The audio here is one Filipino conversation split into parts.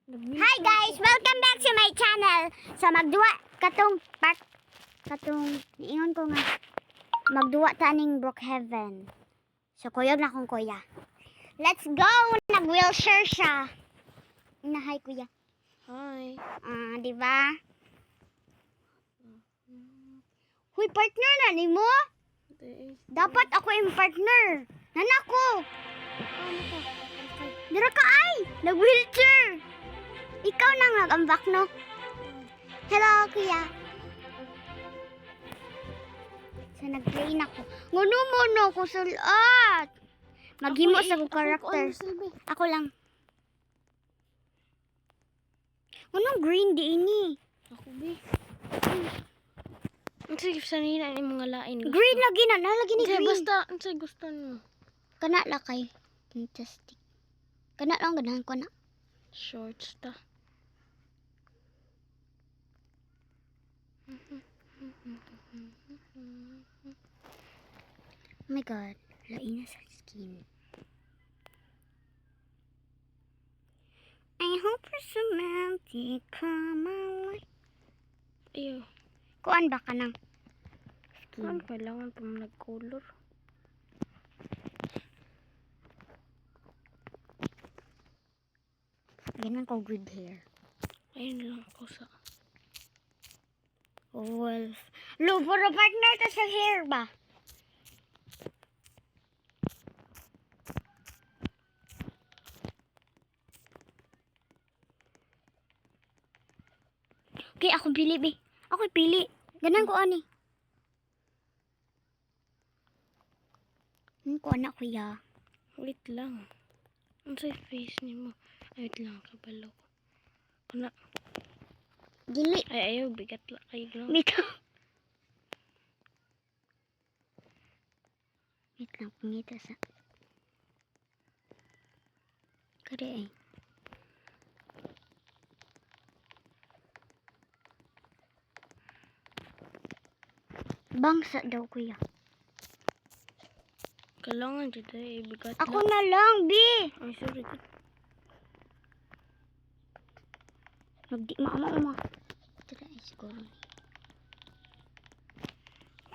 Hi guys! Welcome back to my channel. So magduwa niingon ko nga magduwa ta ning Brookhaven. So kuyog na kong kuya. Let's go! Nag-wheelchair siya. Hi kuya. Hi. Di ba? Huy, partner na ni mo? Dapat ako yung partner. Nanako. Dira ka ay! Nag-wheelchair. Ikaw nang nag-ambak, no? Hello, kuya. So, nag-play na ko. Nguno mo, no? Kusulat. Maghimo sa kong karakter. Ako lang. Anong green di ini? Ako, be. Ang sige, sanina ni mga lain. Green lagi na. Nalagi ni green. Basta, ang sige, gusto mo. Kana la kay. Fantastic. Kana lang ganahan ko na. Shorts ta. Oh my god. Lain na sa skin. I hope for romantic come my way. Iyo. Kuan ba ka ng Saan skin? kailangan pa nag-color? Ganun ko good hair. Ayun lang ako sa... Wolf. Lo, for a partner ta sa hair ba? Okay, ako pili, be. Ako pili. Ganun ko ani. Ko anak kuya. Wait lang. Ang sa face ni mo. Ay, wait lang. Kabalo ko. Kana. Dili. Ay, ayaw. Bigat lang kayo lang. Bitaw. Wait lang, pangita sa... Kare eh. Bangsa daw kuya. Kailangan dyan ay bigat Ako lang. na lang, bi. Ay, sorry. Nagdi ma. Tira eh, siguro.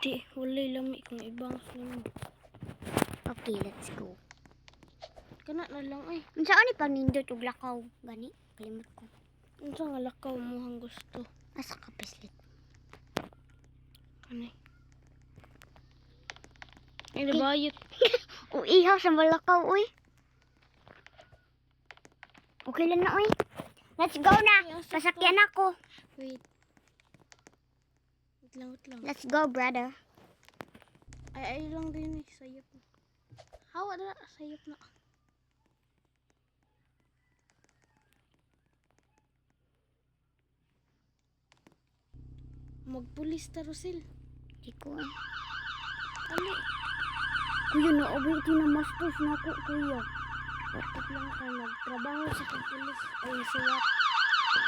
Di, walay lami kung ibang slim. Okay, let's go. Kana na lang ay. Ang saan ni pag nindot og lakaw? Gani, kalimot ko. Ang sa nga lakaw mo ang gusto. Asa ka peslit? Ano eh? Ay, nabayot. Ihaw sa malakaw, uy. Okay lang na, uy. Let's go na. Pasakyan ako. Wait. Wait lang, wait lang. Let's go, brother. Ay lang din eh. Sayop na. Hawa na. Sayop na. Magpulis ta, Rosel. Di ko eh. Ali. Kuya, naabay kinamastos na ako, kuya. Bakit lang ka nagtrabaho sa pagpulis? Ay, siwat.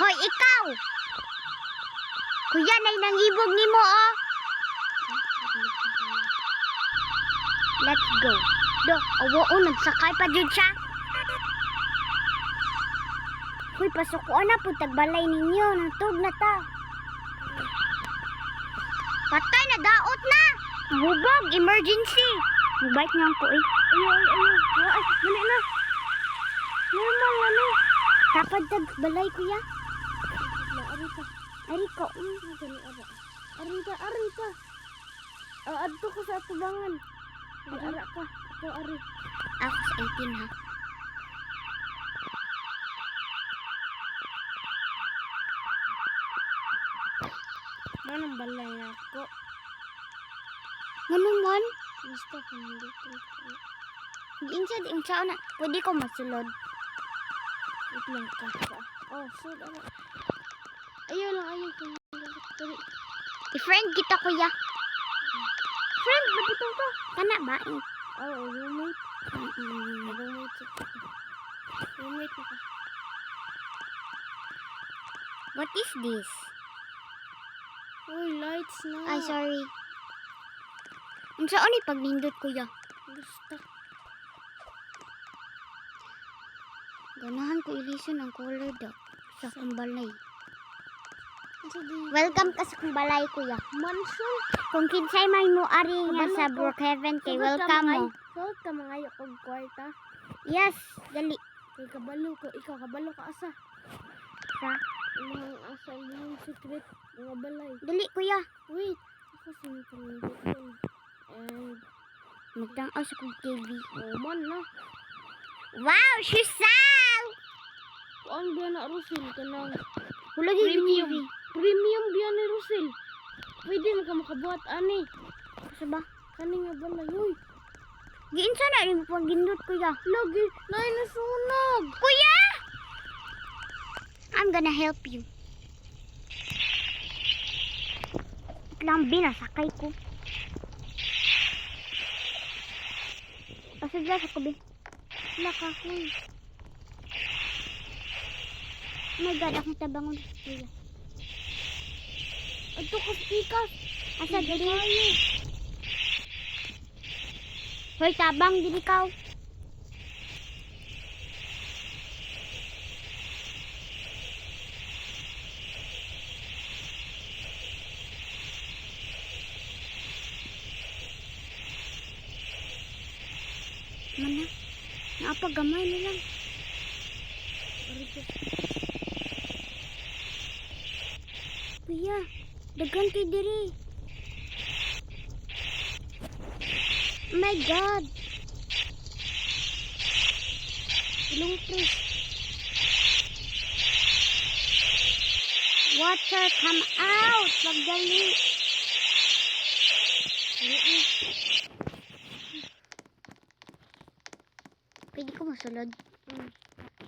Hoy, ikaw! Kuya, nangibog ni mo, oh. Let's go. Do, awo, nagsakay pa dyan siya. Hoy, pasukuan na po, tagbalay ninyo. Natog na ta. Patay na, daot na. Hubog, emergency. Magbait niya po, eh. Ay, dali na. Normal na, no. Kapag tagbalay, kuya. Ari ka. Ari ko, Ari ka. Adto ko sa atubangan. Ara ka. Ito, ari. Ako sa 18, ha. Manang balay na ako. Ganun man. Basta pa hindi ko. Insa na. Pwede ko masulod. Wait lang ka. Oh, so, ano. Ayaw lang. Dali. I-friend kita, kuya. Friend, nabitaw ka. Kana ba? Oh, roommate. Mm-mm. Roommate na ka. What is this? Uy, lights na. Ay, sorry. Ang saan ni pag nindot, kuya? Basta. Ganahan ko ilison ang color daw. sa akong balay. Asa di? Welcome ka sa akong balay, kuya. Mansion. Kung kinsay may muari nga Kabalo sa ko. Brookhaven kay Sugod ka welcome mo. Sugod ka mangayo kog kwarta. Yes, dali. Kay kabalo ko, ikaw kabalo ka asa. Sa, Imong asa imong secret nga balay. dali, kuya. Wait, ako sinipang dito. And Magtanaw sa kong TV. man na. Wow, Shusal! Kuan ba na Rusil kanang Hulagi premium. TV. Premium biya ni Rusil. Pwede na ka makabuhat ani. Asa ba? Kani nga balay. Uy, Giinsa na rin pang gindot, kuya. lagi na nasunog. Kuya! I'm gonna help you. Lang binasakay ko. Asa dyan sa kubi? Wala ka, huy. Oh my God, akong tabangon. Kuya. Adto ka pikas. Asa dali? Hoy, tabang, dili ka. Mana? Naapagamay na lang. Kuya, dagan kay diri. Oh my God. Ilong please. Water, come out. Pagdali. Pwede ko masulod.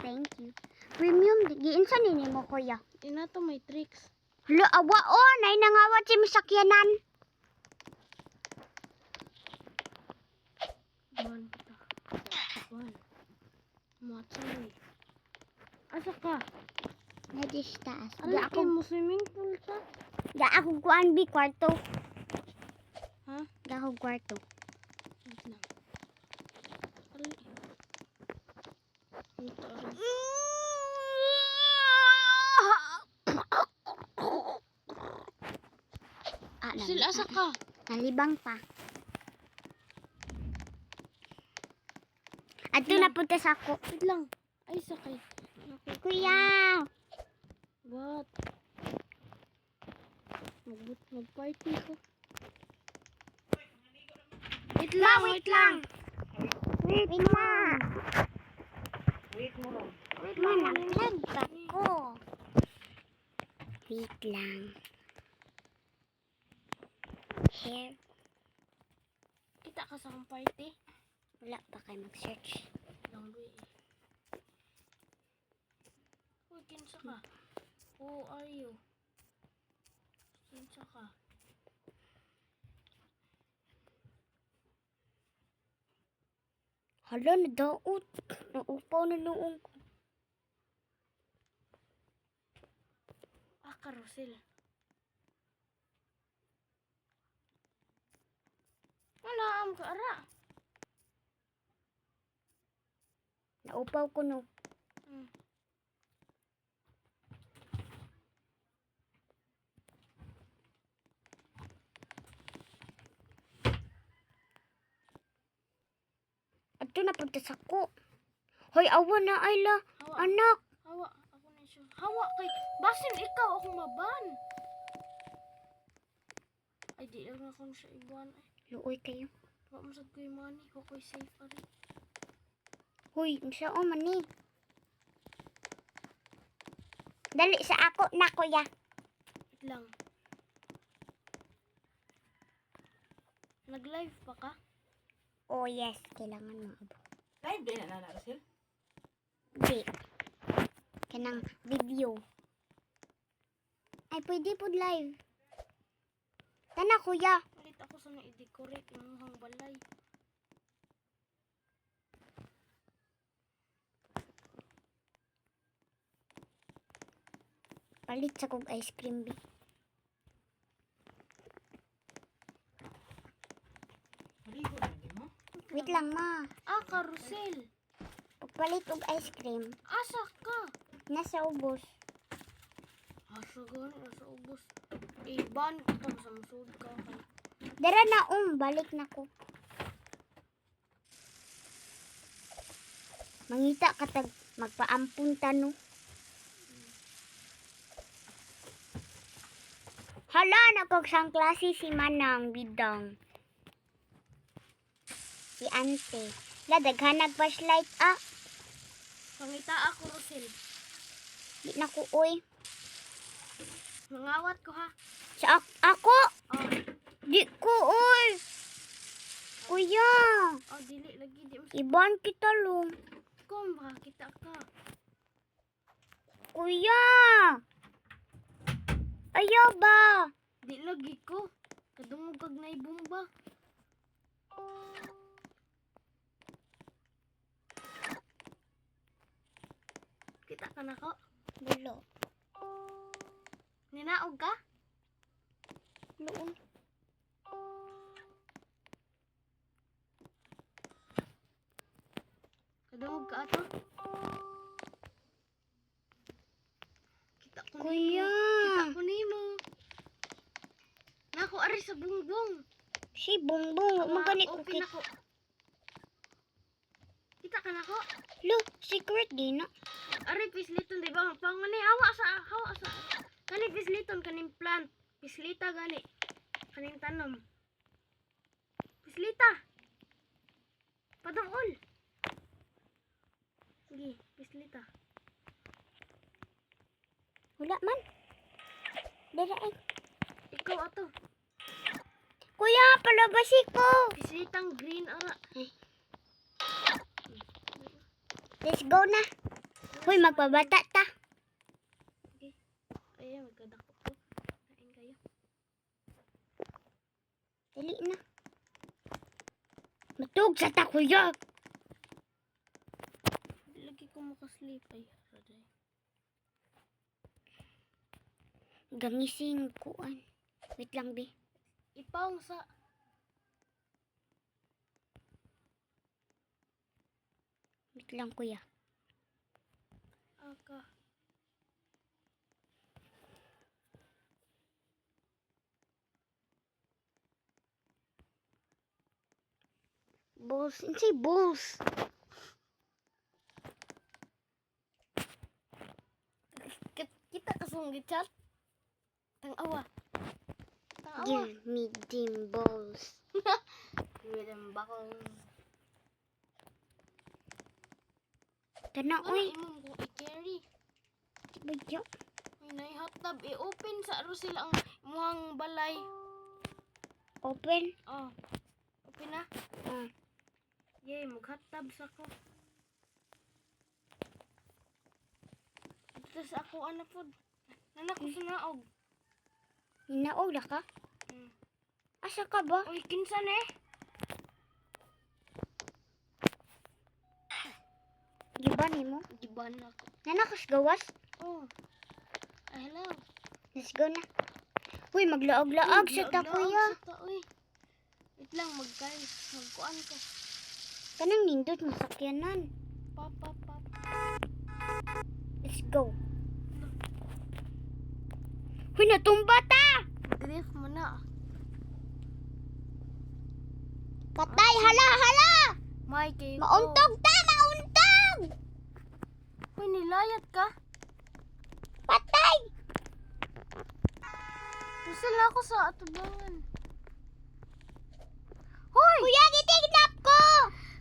Thank you. Premium, giinsa nini mo, kuya? Ina to may tricks. Hala, awa o, nay nangawat si masakyanan. Ban kita. Ban. Matsoy. Asa ka? Nadis taas. Ala kay mo swimming pool sa. Da ako kuan bi kwarto. Ha? Da ako kwarto. Wait lang. Ali. Ito rin. Sil, asa ka? Nalibang pa. Ato na punta sa ako. Wait lang. Ay, sakay. Okay. Kuya! What? Mag-party ko. Wait lang, wait lang. Wait lang. Wait mo, nag-vlog ako. Wait lang. Here. Kita ka sa akong party? Wala pa kayo mag-search. Langgoy eh. Uy, kinsa ka? Who are you? Kinsa ka? Hala, nadaot. Naupaw na noong ko. Ah, Carousel. Wala, am ka ara. Naupaw ko no. Hmm. Ato na punta sa ko. Hoy, awa na, Ayla. Hawa. Anak. Hawa, ako na siya. Hawa kay, basin ikaw akong maban. Ay, di lang ako siya ibuan. Ay, Luoy kayo. wala mo sa kuy money. Huwag safe pa rin. Hoy, siya o mani. Dali sa ako na, kuya. Wait lang. Nag-live pa ka? Oh, yes. Kailangan mo abo. Live din na na Russell. Di. Kanang video. Ay, pwede po live. Tana, kuya. Ulit ako sa na-decorate yung muhang balay. Palit sa kong ice cream, bi. Maligo na din mo. Wait lang, ma. Ah, Carousel. Pagpalit og ice cream, Asa ka? nasa ubos. Hasagan, nasa ubos. Iban ko tang sa musod ka. Dara na balik na ko. Mangita katag magpaampun tano. Hala na kog sang klase si Manang bidang. Si Ante. La daghanag flashlight Pangita ako, Rosel. Di na ko oy. Mangawat ko ha. Sa ako. Oh, Di ko oy. Kuya. oh dili lagi di mas Iban kita lo. kom makakita ka. Kuya. Ayaw ba? Di lagi ko. Kadungog kag naibumba. Kita ka na ko. Bulo. Ninaog ka? Luon. Kadungog ka ato? Kita ko Kuya. Kita ko nimo. Nako ari sa bungbong. Si Bongbong. Magani ko open kit. ako. Kita ka na ko? Lo, secret din na. Ari pisliton di ba? Pangani hawa sa kani pisliton kaning plant. Pislita gani. Kaning tanom. Pislita. Padungol. Sige, pislita. Wala man. Dara ay. Ikaw ato. Kuya, palabasi ko. Pislitang green ara. Let's go na. Hoy, magpabata ta. Okay. Ayan, magkadako ko. Kain kayo. Dali na. Matug sa ta, kuya. Lagi ko makasleep. Ay, raday. Gangising kuan. Wait lang, be. Ipawng sa... Wait lang, kuya. Aka. Balls. Insay balls. Kita kasong gichat. Tang-awa. Tang-awa. Give me dim balls. With them buckles. Tana, Ano oy. imong kung i-carry? Badyo. Ay, nai-hot-tub. I-open sa Rosel ang muhang balay. Open. Oh. Open na. Yay, mag-hot-tub sa ko. Ito sa ako, ano po. Nanak ko sa naog. Hinaog na ka? Hmm. Asa ka ba? Uy, kinsan eh. Giba ni mo? Giban ako. Nanakas gawas? Oh. Ay, hello. Let's go na. Uy, maglaog-laog sa ta, kuya. Uy. Wait lang, magkuan ko. Kanang nindot masakyanan. Pop, pop, pop. Let's go. Uy, natumba ta! Drift mo na. Patay, hala, hala! May kayo. Mauntog ta, mauntog! Uy, nilayat ka? Patay! Sila ako sa atubangan. Hoy! Kuya, gitinap ko!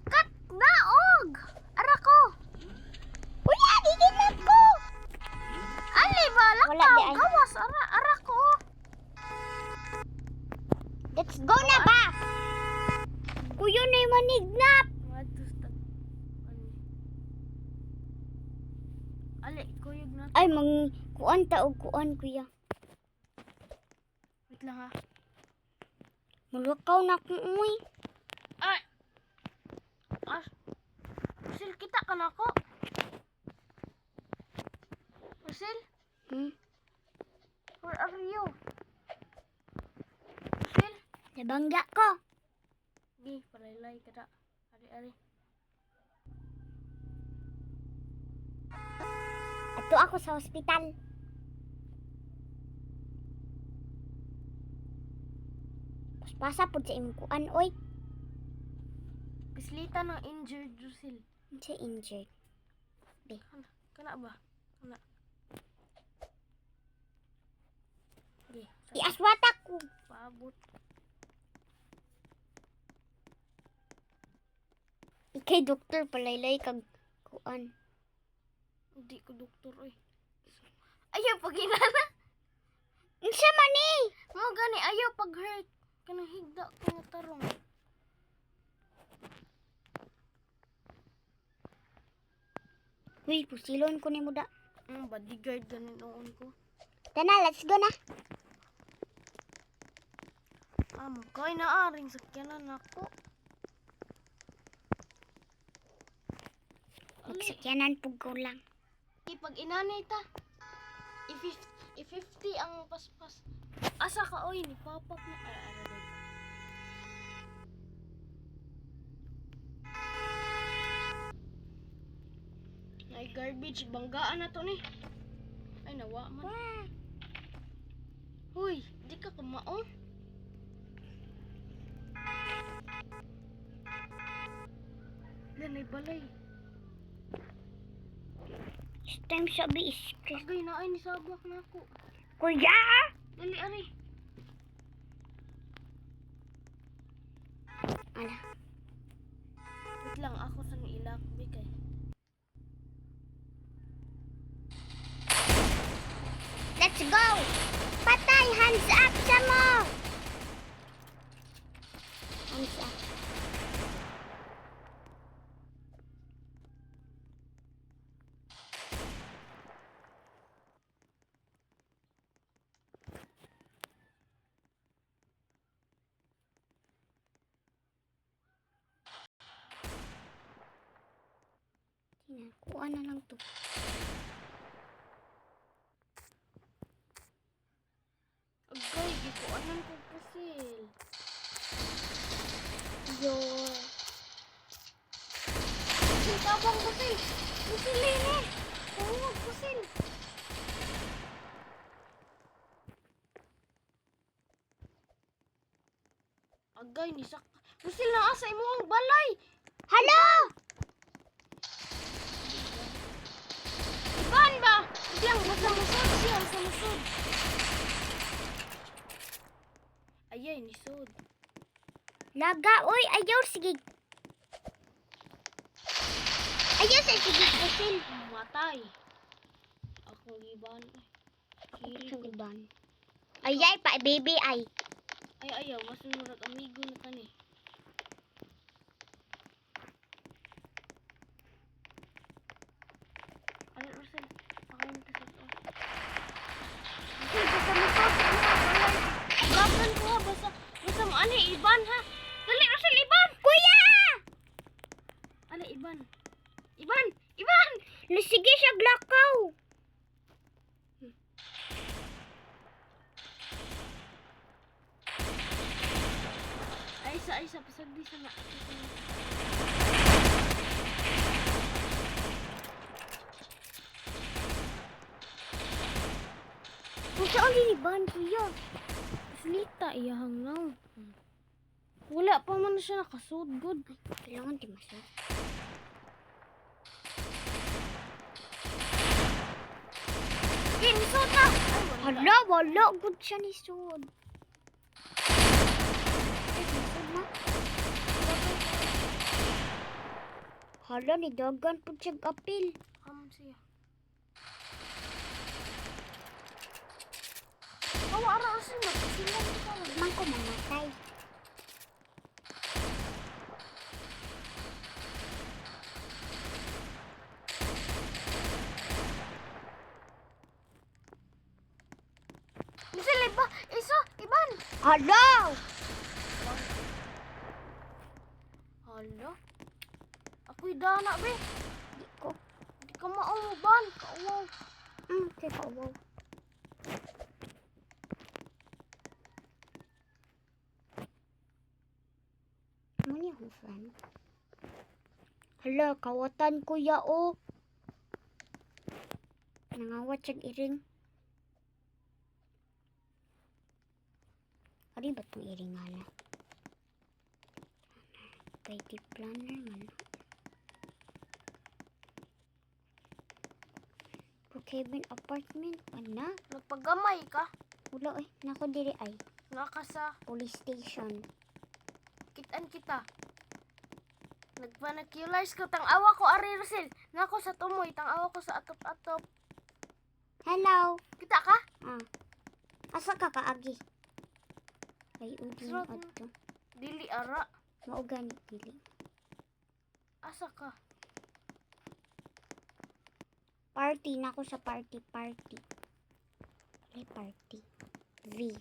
Kat naog! Ara ko! Kuya, gitinap ko! Ali ba? Wala, Lakaw! di ay. Gawas! Ara ko! Let's go na ba? Kuya na yung manignap! Ali, kuyog na. Ay, kuan ta og kuan, kuya. Wait lang ha. Mulakaw na ko, uy. Ay! Russell, kita ka na ko. Russell, where are you? Russell? Nabangga ko. Di, palaylay ka na. Ari. Ato ako sa ospital. Pasa po sa imong kuan, oy. Pislita ng injured Russell. Sa injured. Kana ba? Kana. Di. Iaswata ko. Paabot. Ikay doktor palaylay kag kuan. Hindi ko doktor oy. Ayaw pag inana. Unsa man ni? Mo gani ayaw pag hurt. Kanang higda ko nga tarong. Uy, pusilon ko ni mo da. Bodyguard gani noon ko. Tana, let's go na. Kay naaring sakyanan ako. Magsakyanan pug ko lang. Pag inanay ta. I-50 ang paspas. Asa ka oy ni pop-up na ay garbage banggaan na to ni. Ay nawa man. Wow. Huy, di ka kumaon. Lanay balay. This time sabi is Agay na ay ni sabak na ako. Kuya! Dali ari. Ala. Wait lang ako sa niilak bigay. Let's go! Patay! Hands up sa mo! Hands up. Kuha na lang to. Agay, gikuanan ko pusil. Yo. Pusil, tabang pusil. Pusil ini. Oo, pusil. Agay, nisak. Pusil na asa imo ang balay. Hello! Iban ba? Biglang basta musod siya sa musod. Ayay, nisod. Laga, oy, ayaw, sige. Ayaw sa sige, pusil. Matay. Akong iban. Sugudan. Ayay, pa, baby, ay. Ay, ayaw. Mas murag amigo na tani. Ano, Russell? Ako yung tasot. Russell, basta mo pa. Agapan ko ha. Basta mo. Ano, iban ha? Dali, Russell, iban! Kuya! Ano, iban? Iban! Iban! Sige siya, glakaw. Ay, isa. Pasagdi sa na. Kung saan liniban, kuya? Slita, iyahang now. Wala pa man siya nakasudgod. Kailangan di masod. Di, nisod na! Hala, wala. Good siya ni Sud. Sud na. Hala, ni Dagan po siya apil. Siya. Kawa ara asin na. Silang ito. Man ko mamatay. Misal, iba. Isa, iban. Hala! Hala. Ako'y dana, be. Di ko. Di ka mauban. Kauwaw. Teka, wow. Ano niya akong friend? Hala, kawatan kuya o. Nangawat siyang iring. Ari ba't itong iring nga na? Kay di planner man. Brookhaven apartment. Ana? Nagpagamay ka. Wala eh. Nako diri ay. Naka sa Police station. kitaan kita. Nagpanakulize ko. Tang awa ko, Ari Rosel. Nako sa tumoy. Tang awa ko sa atop-atop. Hello. Kita ka? Ah. Asa ka kaagi? Ay udin Sarap. adto. Dili ara. Mao gani dili. Asa ka? Party na ako sa party. Ay party. V.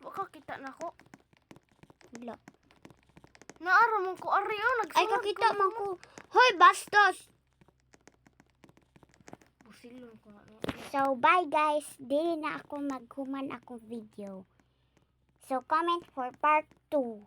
Baka kita na ko. Wala. Naara mo ko, Ari. Oh, Ay nagsulod kakita man ko. Hoy bastos. Busilong ko. So bye guys. Dili na ako maghuman akong video. So comment for part 2.